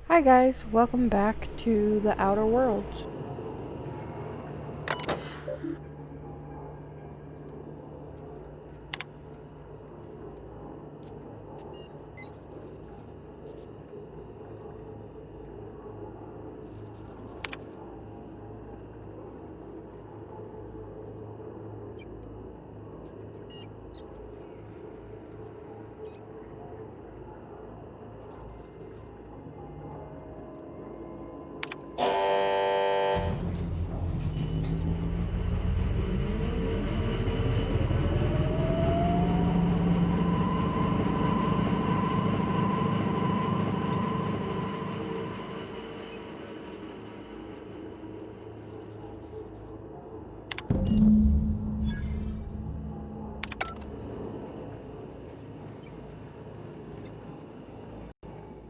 Hi guys, welcome back to the Outer Worlds.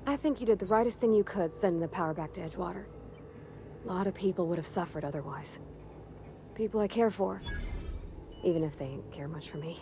I think you did the rightest thing you could sending the power back to Edgewater. A lot of people would have suffered otherwise. People I care for, even if they ain't care much for me.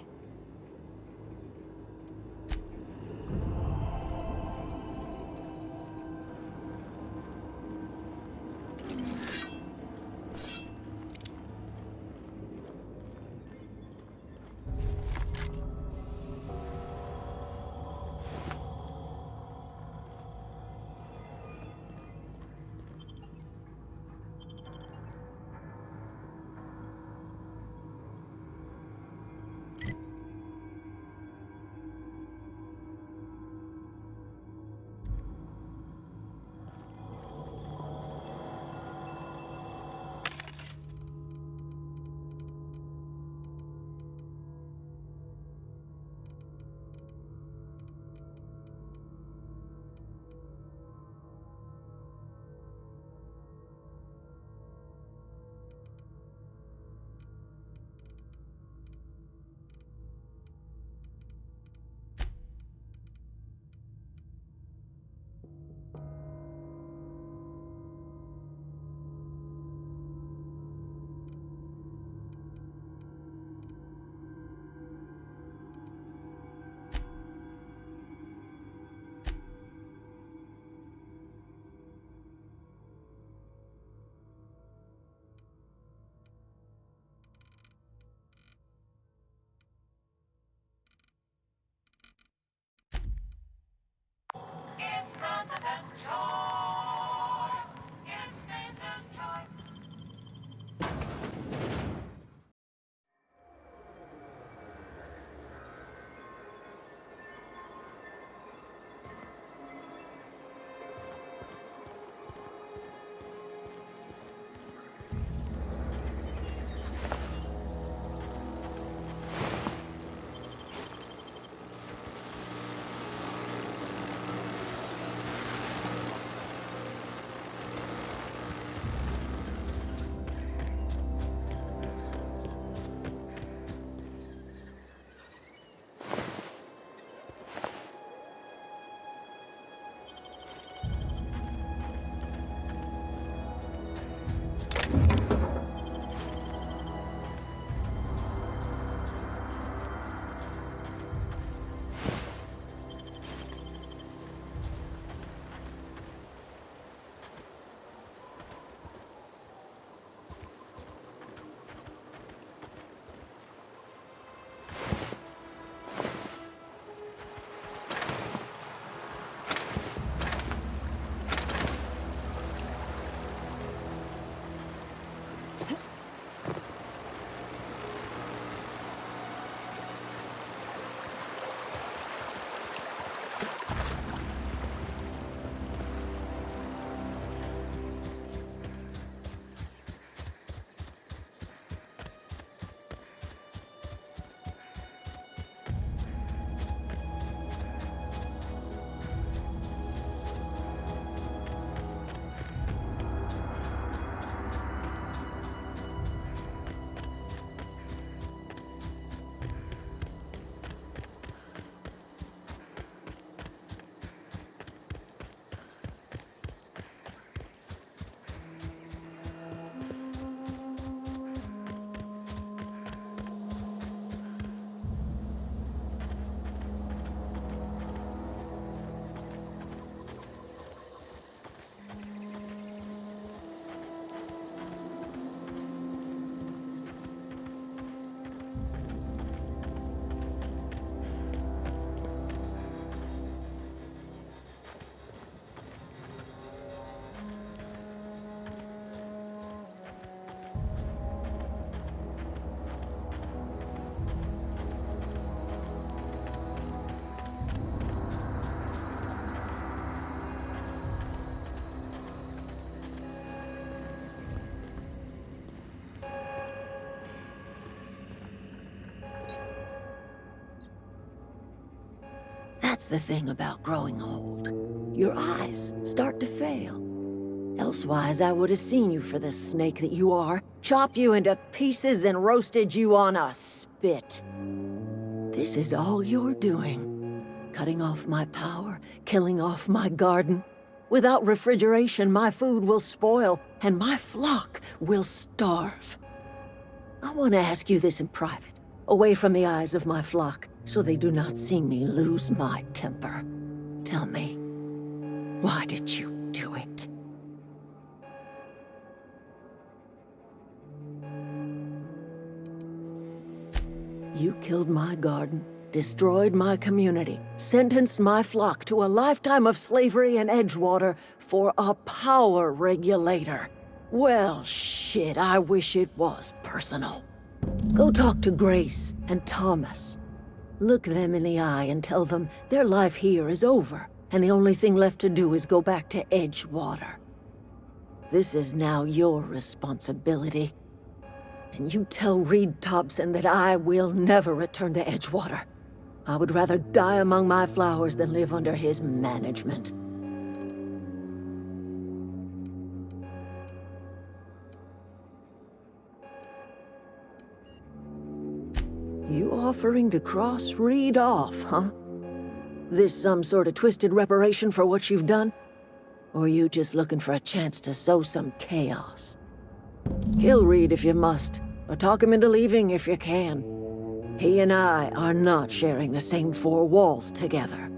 That's the thing about growing old. Your eyes start to fail. Elsewise, I would have seen you for the snake that you are, chopped you into pieces and roasted you on a spit. This is all you're doing. Cutting off my power, killing off my garden. Without refrigeration, my food will spoil, and my flock will starve. I want to ask you this in private, away from the eyes of my flock, so they do not see me lose my temper. Tell me, why did you do it? You killed my garden, destroyed my community, sentenced my flock to a lifetime of slavery in Edgewater for a power regulator. Well, shit, I wish it was personal. Go talk to Grace and Thomas. Look them in the eye and tell them their life here is over, and the only thing left to do is go back to Edgewater. This is now your responsibility. And you tell Reed Thompson that I will never return to Edgewater. I would rather die among my flowers than live under his management. You offering to cross Reed off, huh? This some sort of twisted reparation for what you've done? Or you just looking for a chance to sow some chaos? Kill Reed if you must, or talk him into leaving if you can. He and I are not sharing the same four walls together.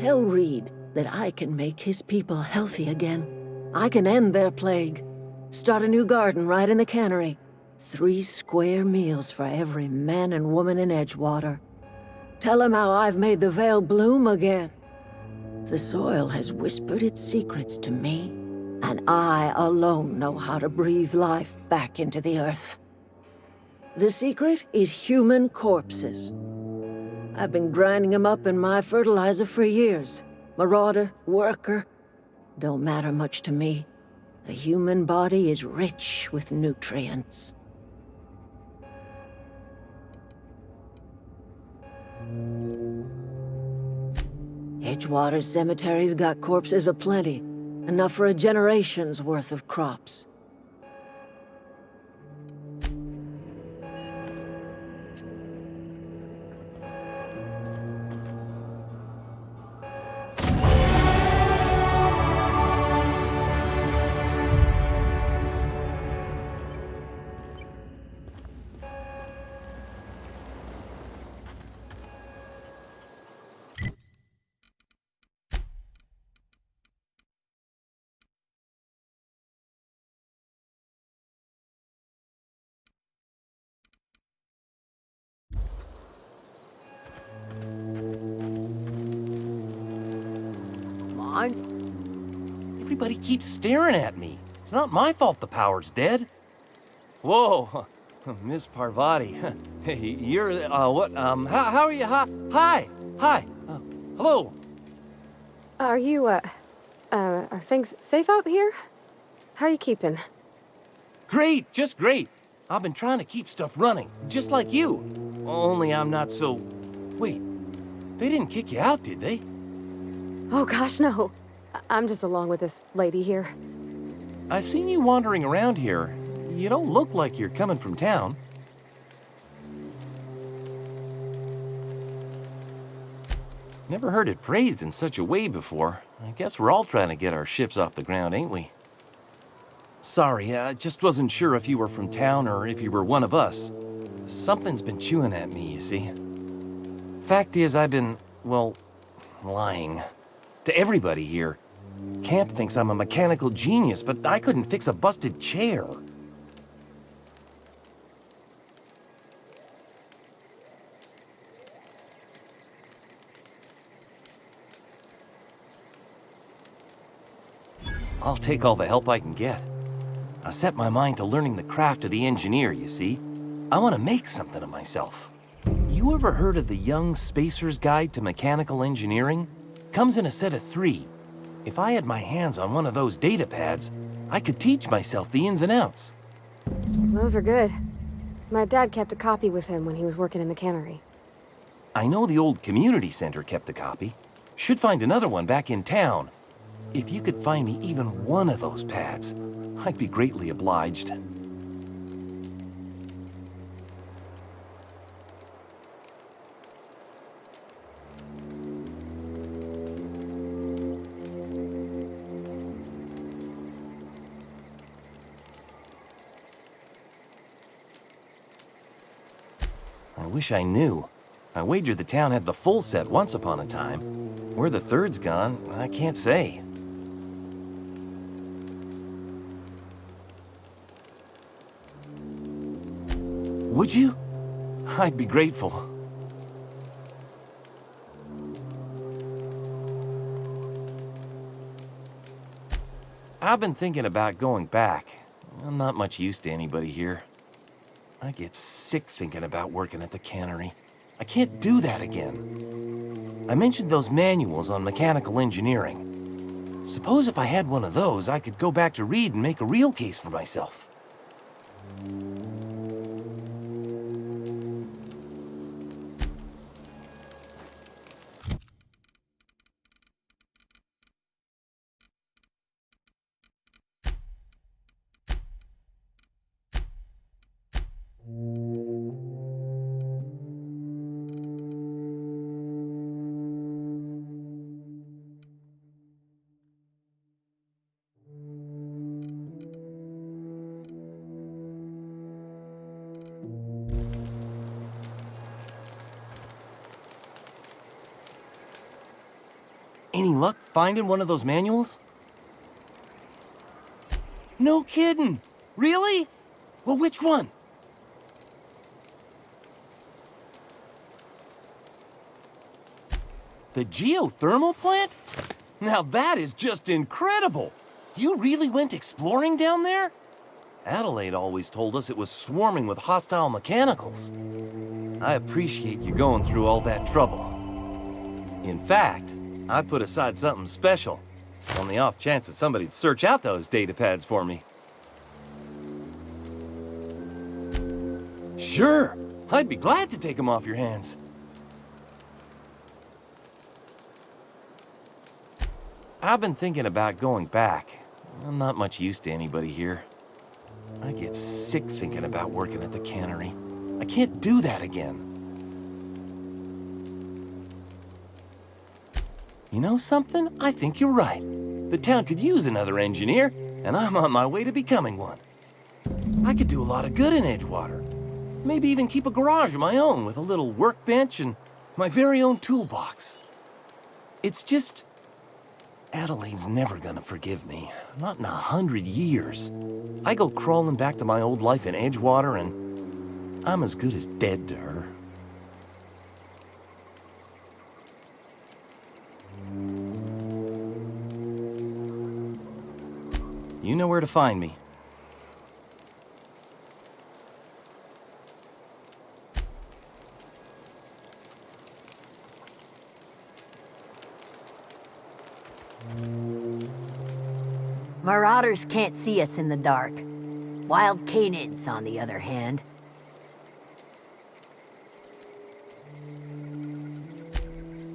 Tell Reed that I can make his people healthy again. I can end their plague. Start a new garden right in the cannery. 3 square meals for every man and woman in Edgewater. Tell him how I've made the Vale bloom again. The soil has whispered its secrets to me, and I alone know how to breathe life back into the earth. The secret is human corpses. I've been grinding them up in my fertilizer for years. Marauder, worker, don't matter much to me. The human body is rich with nutrients. Edgewater Cemetery's got corpses aplenty, enough for a generation's worth of crops. Everybody keeps staring at me. It's not my fault the power's dead. Whoa, Miss Parvati. Hey, you're, what, how are you? Hi, hello. Are you, are things safe out here? How are you keeping? Great, just great. I've been trying to keep stuff running, just like you. Only I'm not so... Wait, they didn't kick you out, did they? Oh gosh, no. I'm just along with this lady here. I seen you wandering around here. You don't look like you're coming from town. Never heard it phrased in such a way before. I guess we're all trying to get our ships off the ground, ain't we? Sorry, I just wasn't sure if you were from town or if you were one of us. Something's been chewing at me, you see. Fact is, I've been, well, lying. To everybody here. Camp thinks I'm a mechanical genius, but I couldn't fix a busted chair. I'll take all the help I can get. I set my mind to learning the craft of the engineer, you see. I want to make something of myself. You ever heard of the Young Spacer's Guide to Mechanical Engineering? Comes in a set of 3. If I had my hands on one of those data pads, I could teach myself the ins and outs. Those are good. My dad kept a copy with him when he was working in the cannery. I know the old community center kept a copy. Should find another one back in town. If you could find me even one of those pads, I'd be greatly obliged. I wish I knew. I wager the town had the full set once upon a time. Where the third's gone, I can't say. Would you? I'd be grateful. I've been thinking about going back. I'm not much use to anybody here. I get sick thinking about working at the cannery. I can't do that again. I mentioned those manuals on mechanical engineering. Suppose if I had one of those, I could go back to Reed and make a real case for myself. Any luck finding one of those manuals? No kidding! Really? Well, which one? The geothermal plant? Now that is just incredible! You really went exploring down there? Adelaide always told us it was swarming with hostile mechanicals. I appreciate you going through all that trouble. In fact, I put aside something special, on the off chance that somebody'd search out those data pads for me. Sure, I'd be glad to take them off your hands. I've been thinking about going back. I'm not much use to anybody here. I get sick thinking about working at the cannery. I can't do that again. You know something? I think you're right. The town could use another engineer, and I'm on my way to becoming one. I could do a lot of good in Edgewater. Maybe even keep a garage of my own with a little workbench and my very own toolbox. It's just... Adelaide's never gonna forgive me. Not in 100 years. I go crawling back to my old life in Edgewater, and I'm as good as dead to her. You know where to find me. Marauders can't see us in the dark. Wild canids, on the other hand.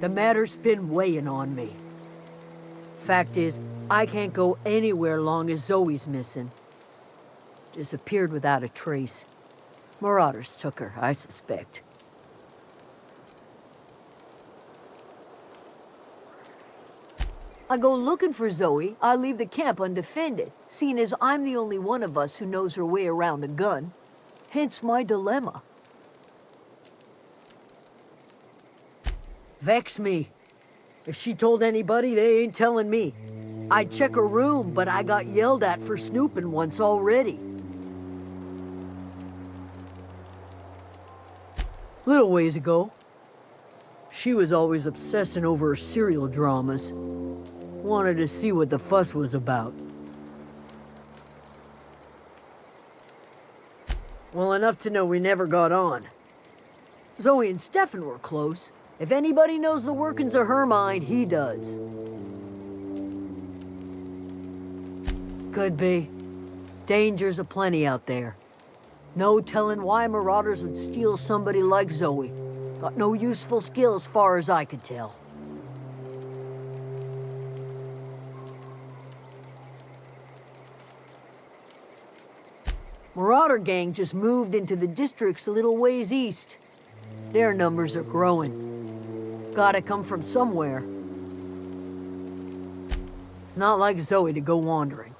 The matter's been weighing on me. Fact is, I can't go anywhere long as Zoe's missing. Disappeared without a trace. Marauders took her, I suspect. I go looking for Zoe, I leave the camp undefended, seeing as I'm the only one of us who knows her way around a gun. Hence my dilemma. Vex me. If she told anybody, they ain't telling me. I'd check her room, but I got yelled at for snooping once already. Little ways ago. She was always obsessing over her serial dramas. Wanted to see what the fuss was about. Well, enough to know we never got on. Zoe and Stefan were close. If anybody knows the workings of her mind, he does. Could be. Dangers aplenty out there. No telling why marauders would steal somebody like Zoe. Got no useful skill as far as I could tell. Marauder gang just moved into the districts a little ways east. Their numbers are growing. Gotta come from somewhere. It's not like Zoe to go wandering.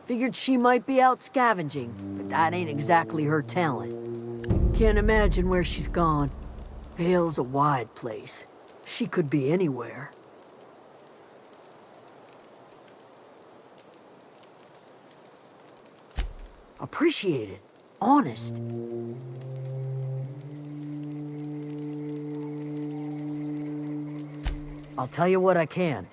Figured she might be out scavenging, but that ain't exactly her talent. Can't imagine where she's gone. Vale's a wide place. She could be anywhere. Appreciate it. Honest. I'll tell you what I can.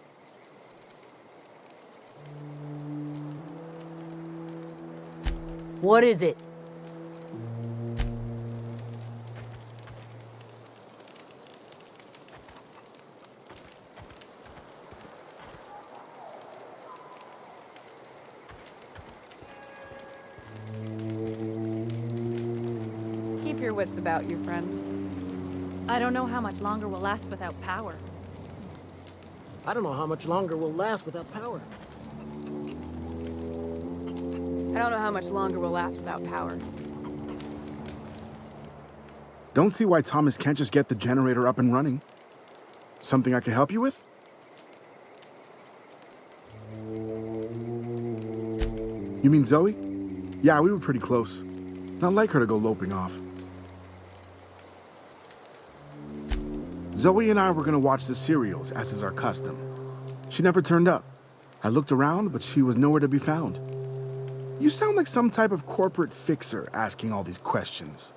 What is it? Keep your wits about you, friend. I don't know how much longer we'll last without power. I don't know how much longer we'll last without power. I don't know how much longer we'll last without power. Don't see why Thomas can't just get the generator up and running. Something I can help you with? You mean Zoe? Yeah, we were pretty close. Not like her to go loping off. Zoe and I were gonna watch the serials, as is our custom. She never turned up. I looked around, but she was nowhere to be found. You sound like some type of corporate fixer asking all these questions.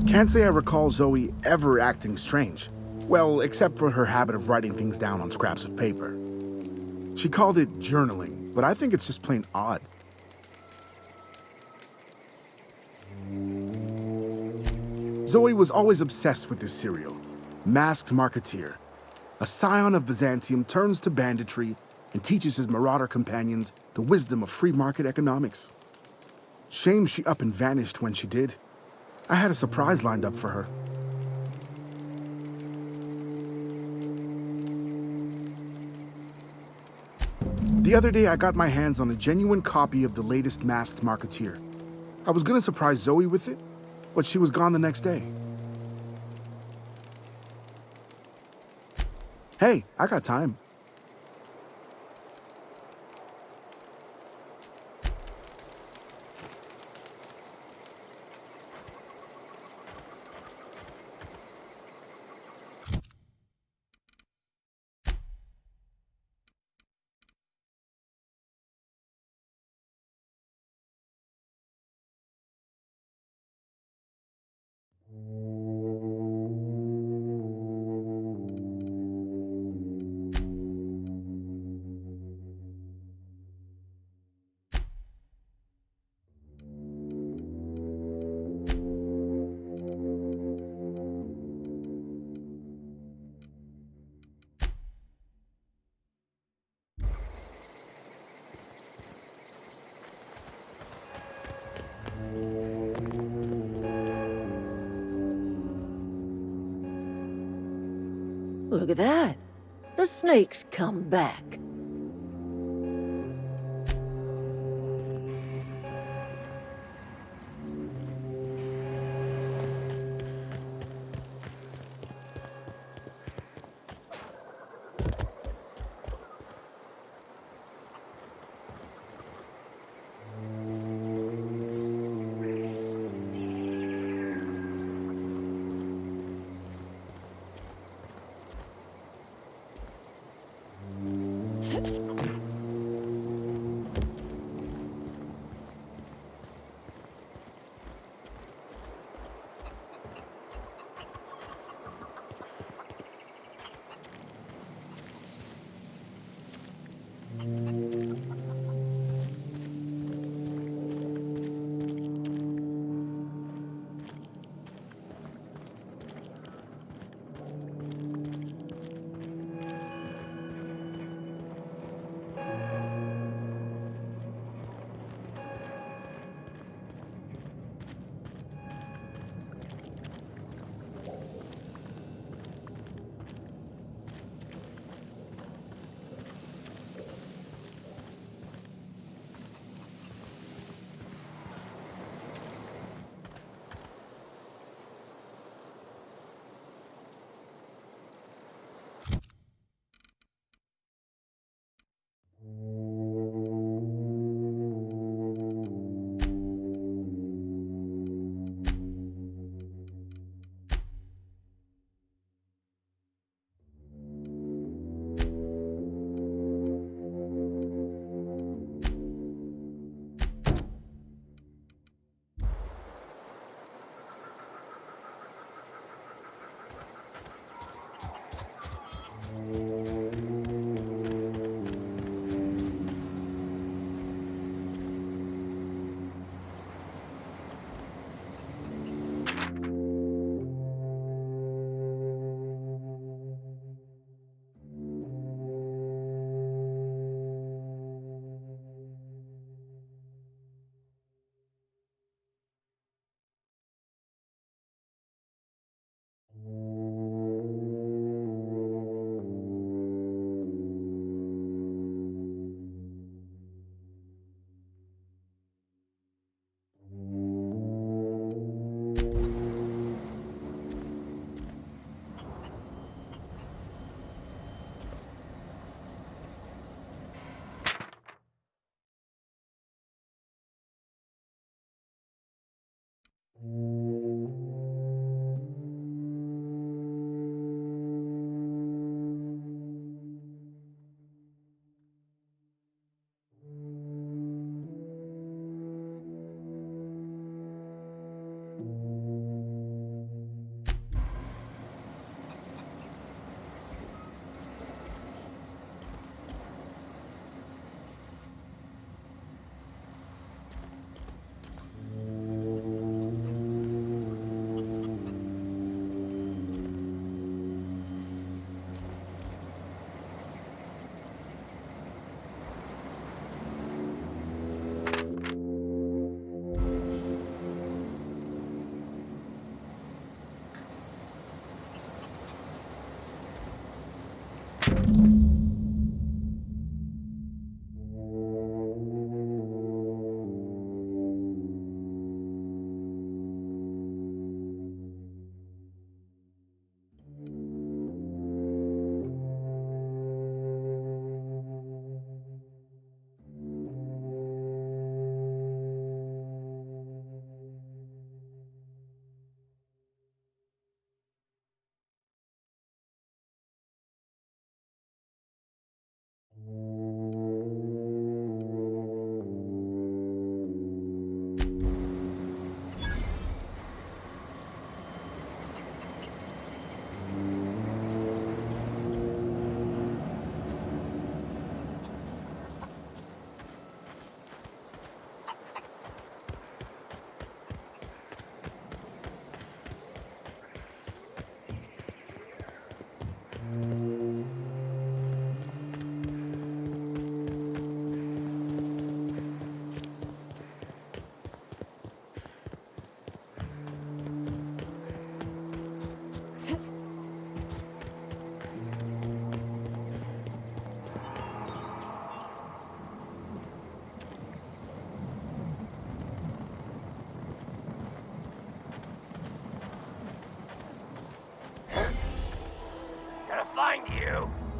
Can't say I recall Zoe ever acting strange. Well, except for her habit of writing things down on scraps of paper. She called it journaling, but I think it's just plain odd. Zoe was always obsessed with this serial, Masked Marketeer. A scion of Byzantium turns to banditry and teaches his marauder companions the wisdom of free market economics. Shame she up and vanished when she did. I had a surprise lined up for her. The other day, I got my hands on a genuine copy of the latest Masked Marketeer. I was gonna surprise Zoe with it, but she was gone the next day. Hey, I got time. Look at that. The snake's come back.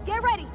Get ready!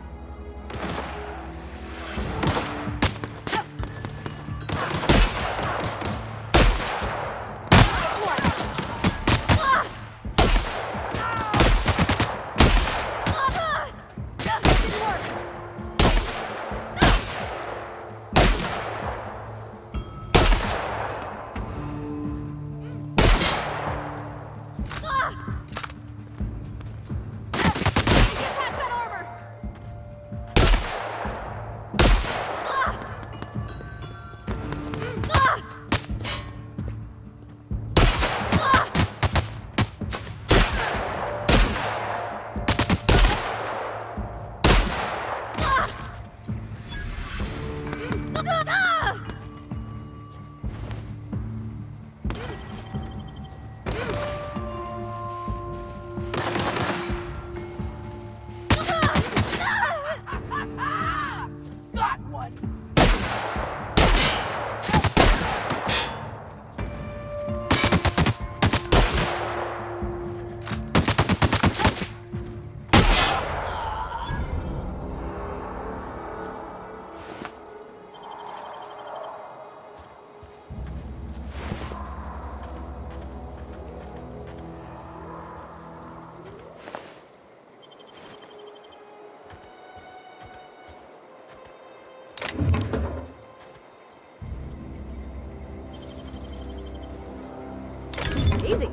Easy.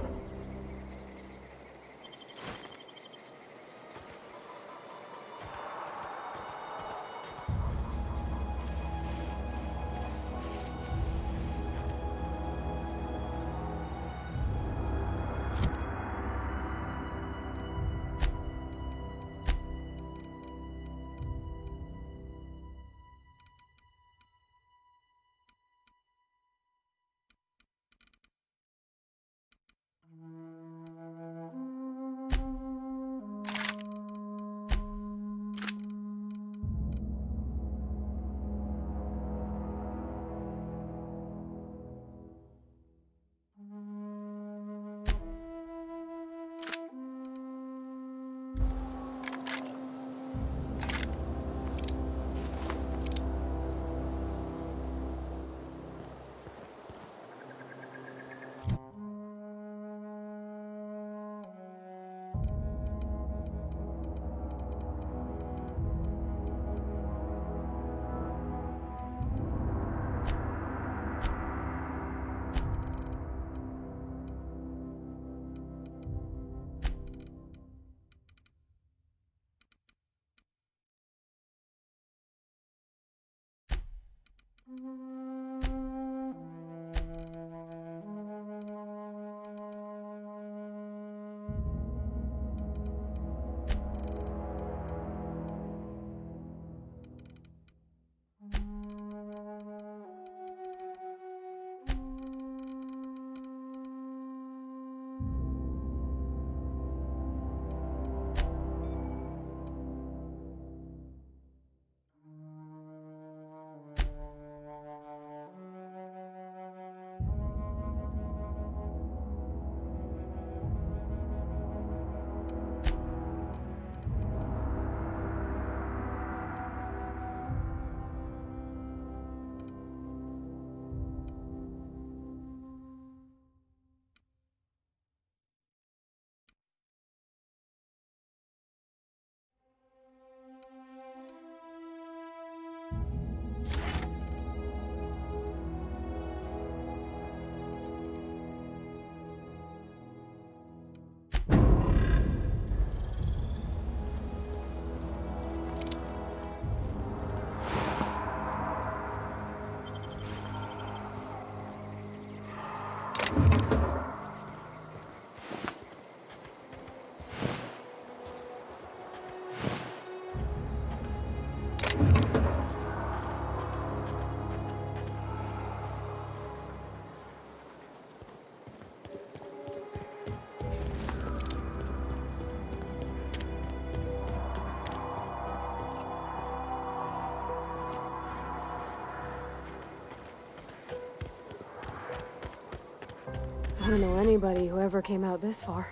I don't know anybody who ever came out this far.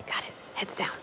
Got it. Heads down.